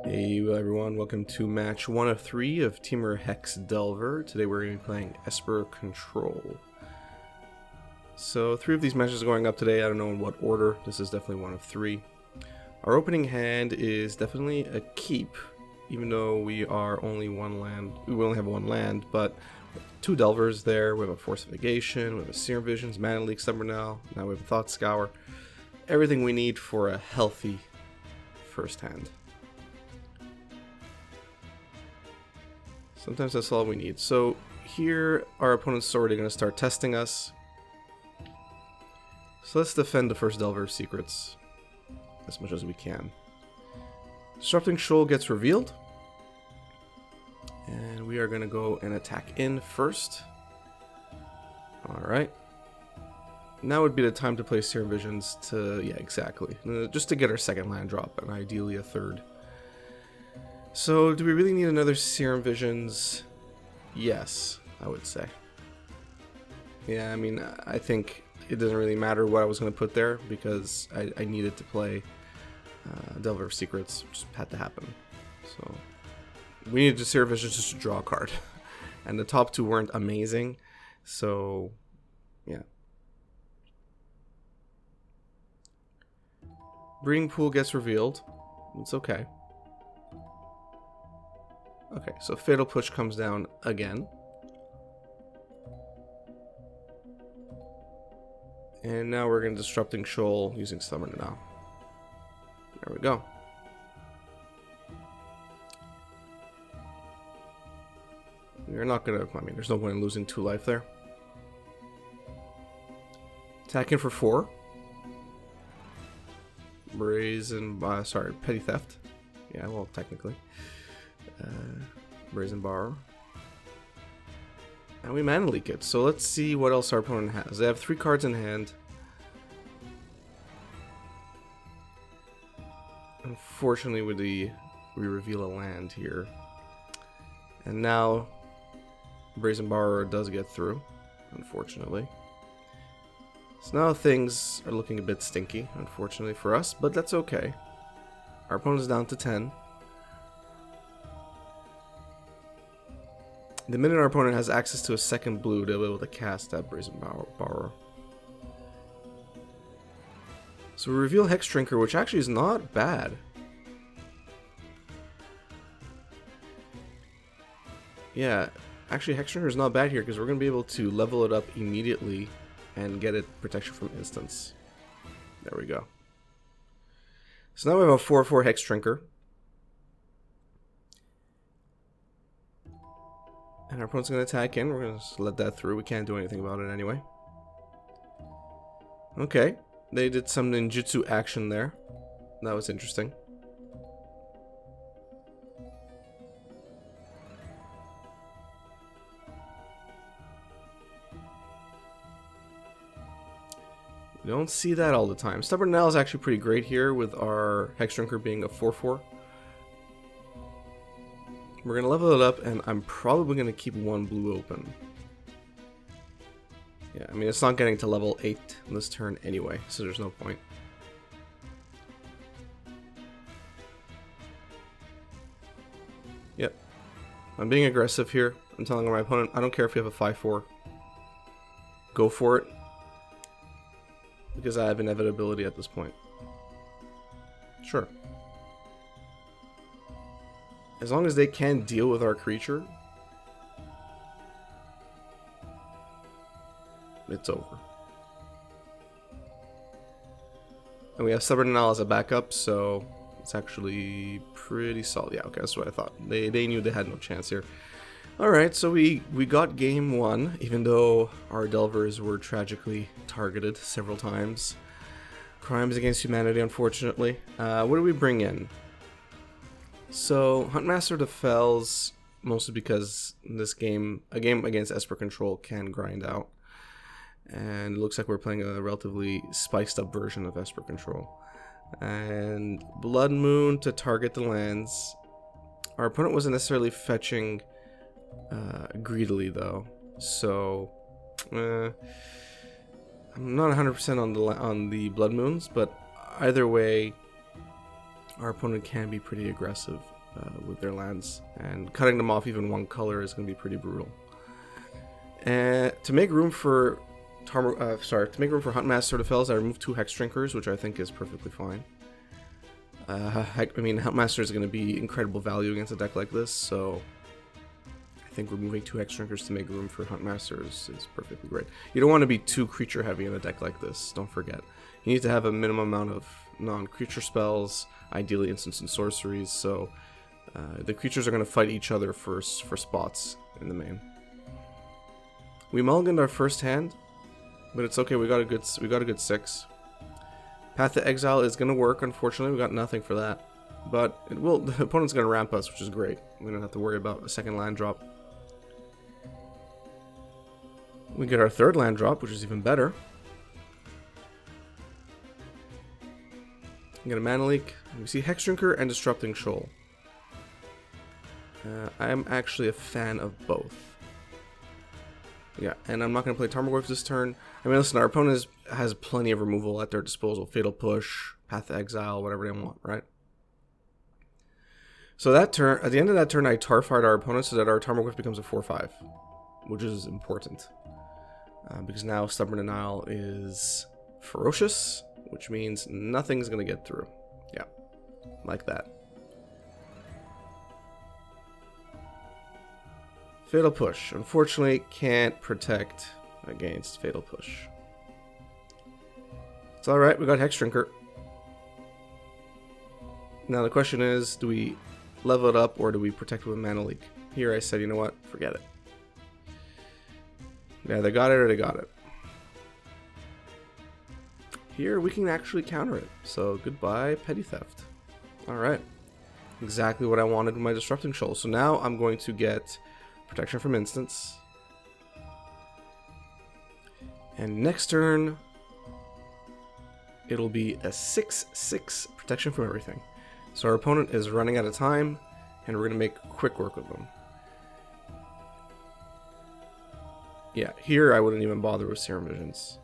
Hey everyone, welcome to match 1 of 3 of Temur Hex Delver. Today we're going to be playing Esper Control. So 3 of these matches are going up today. I don't know in what order. This is definitely 1 of 3. Our opening hand is definitely a keep, even though we are only one land. We only have 1 land, but 2 Delvers there. We have a Force of Negation, we have a Serum Visions, Mana Leak, Stubbornell. Now we have a Thought Scour. Everything we need for a healthy first hand. Sometimes that's all we need. So here our opponent's already going to start testing us. So let's defend the first Delver secrets as much as we can. Disrupting Shoal gets revealed. And we are going to go and attack in first. Alright. Now would be the time to play Serum Visions to, yeah, exactly. Just to get our second land drop and ideally a third. So, do we really need another Serum Visions? Yes, I would say. Yeah, I mean, I think it doesn't really matter what I was going to put there because I needed to play Delver of Secrets. Just had to happen. So, we needed Serum Visions just to draw a card. And the top 2 weren't amazing. So, yeah. Breeding Pool gets revealed. It's okay. Okay, so Fatal Push comes down again. And now we're going to Disrupting Shoal using Stubbornell. There we go. We're not going to, I mean, there's no point in losing 2 life there. Attacking for 4. Petty Theft. Yeah, well, technically. Brazen Bar. And we Mana Leak it. So let's see what else our opponent has. They have 3 cards in hand. Unfortunately, we reveal a land here. And now Brazen Bar does get through, unfortunately. So now things are looking a bit stinky, unfortunately for us, but that's okay. Our opponent is down to 10. The minute our opponent has access to a second blue, they'll be able to cast that Brazen Borrower. So we reveal Hex Drinker, which actually is not bad. Yeah, actually Hex Drinker is not bad here because we're going to be able to level it up immediately and get it protection from instants. There we go. So now we have a 4/4 Hex Drinker. And our opponent's going to attack in. We're going to just let that through. We can't do anything about it anyway. Okay. They did some ninjutsu action there. That was interesting. We don't see that all the time. Stubbornell is actually pretty great here with our Hex Drinker being a 4/4. We're going to level it up, and I'm probably going to keep 1 blue open. Yeah, I mean, it's not getting to level 8 on this turn anyway, so there's no point. Yep. I'm being aggressive here. I'm telling my opponent, I don't care if you have a 5/4. Go for it. Because I have inevitability at this point. Sure. As long as they can deal with our creature, it's over. And we have Stubbornell as a backup, so it's actually pretty solid. Yeah, okay, that's what I thought. They knew they had no chance here. Alright, so we got game 1, even though our Delvers were tragically targeted several times. Crimes against humanity, unfortunately. What do we bring in? So, Huntmaster of the Fells, mostly because this game, a game against Esper Control can grind out. And it looks like we're playing a relatively spiced up version of Esper Control. And Blood Moon to target the lands. Our opponent wasn't necessarily fetching greedily though. So, I'm not 100% on the Blood Moons, but either way, our opponent can be pretty aggressive with their lands, and cutting them off even one color is going to be pretty brutal. And to make room for Huntmaster Fells, I removed 2 Hex Drinkers, which I think is perfectly fine. I mean, Huntmaster is going to be incredible value against a deck like this, so I think removing 2 Hex Drinkers to make room for Huntmaster is perfectly great. You don't want to be too creature heavy in a deck like this, don't forget. You need to have a minimum amount of non-creature spells, ideally instants and sorceries, so the creatures are going to fight each other for spots in the main. We mulliganed our first hand, but it's okay. We got a good 6. Path to Exile is going to work. Unfortunately, we got nothing for that, but it will. The opponent's going to ramp us, which is great. We don't have to worry about a second land drop. We get our third land drop, which is even better. We get a mana leak. We see Hex Drinker and Disrupting Shoal. I'm actually a fan of both. Yeah, and I'm not going to play Tarmogoyf this turn. I mean, listen, our opponent has plenty of removal at their disposal. Fatal Push, Path to Exile, whatever they want, right? So that turn, at the end of that turn, I Tar-Fired our opponent so that our Tarmogoyf becomes a 4/5, which is important. Because now Stubborn Denial is ferocious, which means nothing's going to get through. Yeah, like that. Fatal Push. Unfortunately, can't protect against Fatal Push. It's alright, we got Hex Drinker. Now the question is, do we level it up or do we protect with Mana Leak? Here I said, you know what, forget it. Yeah, they got it or they got it. Here we can actually counter it, so goodbye Petty Theft. Alright, exactly what I wanted with my Disrupting Shoal. So now I'm going to get protection from instants. And next turn, it'll be a 6/6 protection from everything. So our opponent is running out of time, and we're going to make quick work of them. Yeah, here I wouldn't even bother with Serum Visions.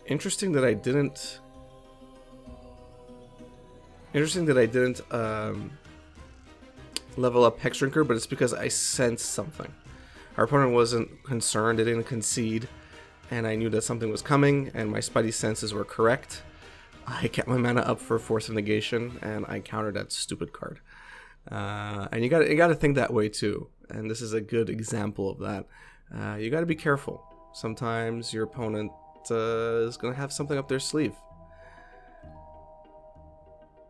Interesting that I didn't level up Hex Drinker, but it's because I sensed something. Our opponent wasn't concerned, they didn't concede, and I knew that something was coming, and my spidey senses were correct. I kept my mana up for Force of Negation, and I countered that stupid card. And you gotta think that way too, and this is a good example of that. You gotta be careful. Sometimes your opponent is gonna have something up their sleeve.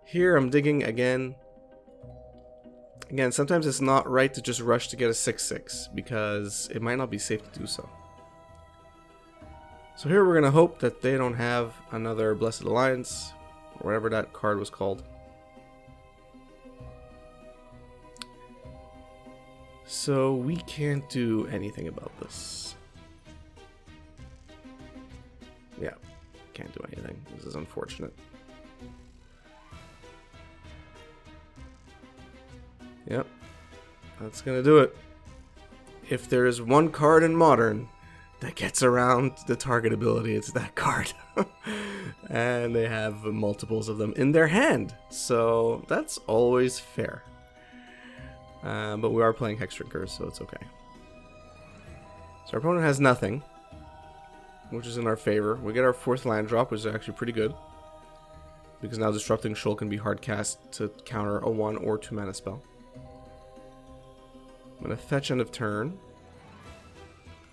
Here I'm digging again. Again, sometimes it's not right to just rush to get a 6/6 because it might not be safe to do so. So here we're going to hope that they don't have another Blessed Alliance, or whatever that card was called. So we can't do anything about this. Yeah, can't do anything. This is unfortunate. Yep, that's gonna do it. If there is one card in Modern that gets around the target ability, it's that card. And they have multiples of them in their hand, so that's always fair. But we are playing Hex Drinkers, so it's okay. So our opponent has nothing, which is in our favor. We get our 4th land drop, which is actually pretty good, because now Disrupting Shoal can be hard cast to counter a 1 or 2 mana spell. I'm going to fetch end of turn.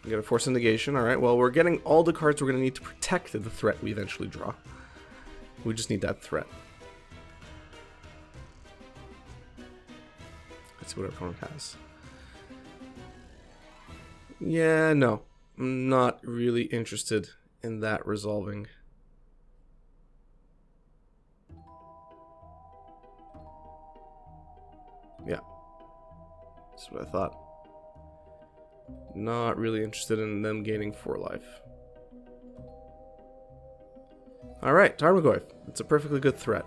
We get a Force of Negation. Alright, well, we're getting all the cards we're going to need to protect the threat we eventually draw. We just need that threat. Let's see what our opponent has. Yeah, no. I'm not really interested in that resolving. Yeah. That's what I thought. Not really interested in them gaining 4 life. Alright, Tarmogoyf. It's a perfectly good threat.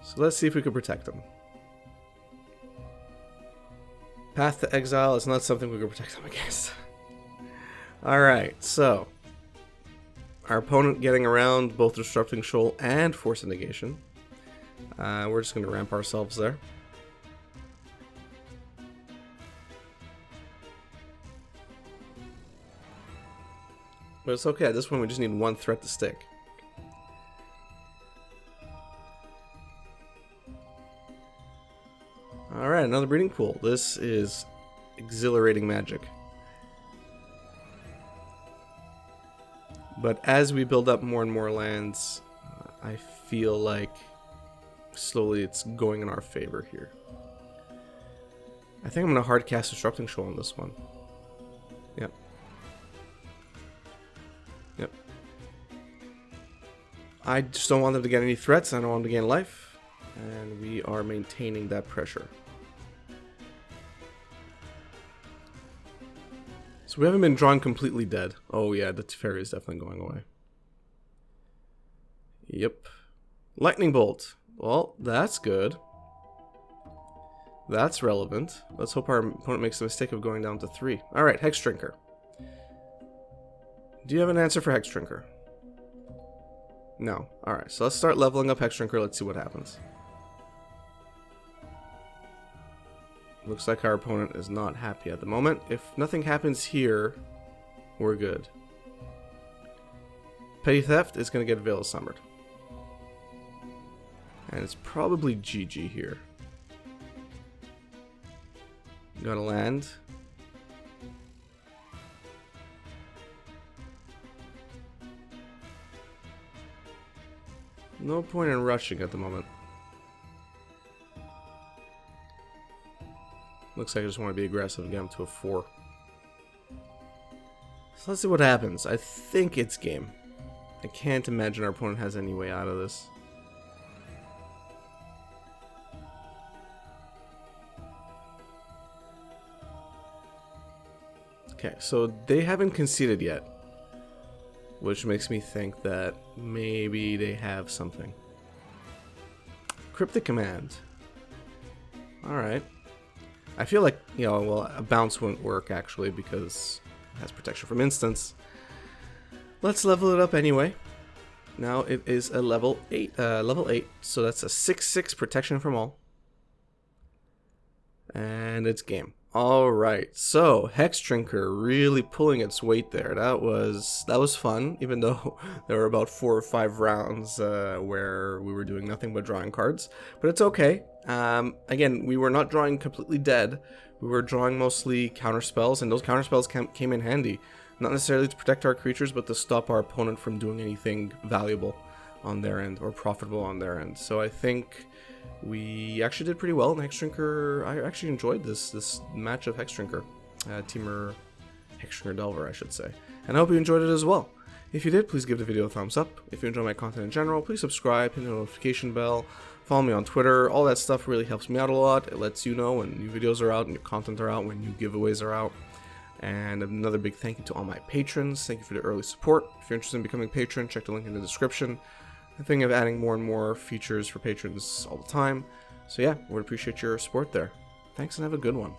So let's see if we can protect them. Path to Exile is not something we can protect them against. Alright, so Our opponent getting around both Disrupting Shoal and Force of Negation. We're just going to ramp ourselves there. But it's okay, at this point we just need one threat to stick. Alright, another breeding pool. This is exhilarating magic. But as we build up more and more lands, I feel like slowly it's going in our favor here. I think I'm going to hard cast Disrupting Shoal on this one. Yep. Yep. I just don't want them to get any threats. I don't want them to gain life. And we are maintaining that pressure. So we haven't been drawn completely dead. Oh yeah, the Teferi is definitely going away. Yep. Lightning Bolt. Well, that's good. That's relevant. Let's hope our opponent makes the mistake of going down to 3. Alright, Hex Drinker. Do you have an answer for Hex Drinker? No. Alright, so let's start leveling up Hex Drinker. Let's see what happens. Looks like our opponent is not happy at the moment. If nothing happens here, we're good. Petty Theft is going to get Veil Summered. And it's probably GG here. Gotta land. No point in rushing at the moment. Looks like I just want to be aggressive and get him to a 4. So let's see what happens. I think it's game. I can't imagine our opponent has any way out of this. Okay, so they haven't conceded yet, which makes me think that maybe they have something. Cryptic Command. Alright. I feel like, you know, well, a bounce wouldn't work actually because it has protection from instants. Let's level it up anyway. Now it is a level 8, so that's a 6/6 protection from all. And it's game. Alright, so Hex Drinker really pulling its weight there. That was fun, even though there were about 4 or 5 rounds where we were doing nothing but drawing cards. But it's okay. Again, we were not drawing completely dead. We were drawing mostly counter spells, and those counter spells came in handy. Not necessarily to protect our creatures, but to stop our opponent from doing anything valuable on their end, or profitable on their end. So I think we actually did pretty well in Hex Drinker. I actually enjoyed this match of Hex Drinker. Temur Hex Drinker Delver, I should say. And I hope you enjoyed it as well. If you did, please give the video a thumbs up. If you enjoy my content in general, please subscribe, hit the notification bell, follow me on Twitter. All that stuff really helps me out a lot. It lets you know when new videos are out, new content are out, when new giveaways are out. And another big thank you to all my patrons. Thank you for the early support. If you're interested in becoming a patron, check the link in the description. I'm thinking of adding more and more features for patrons all the time. So yeah, would appreciate your support there. Thanks and have a good one.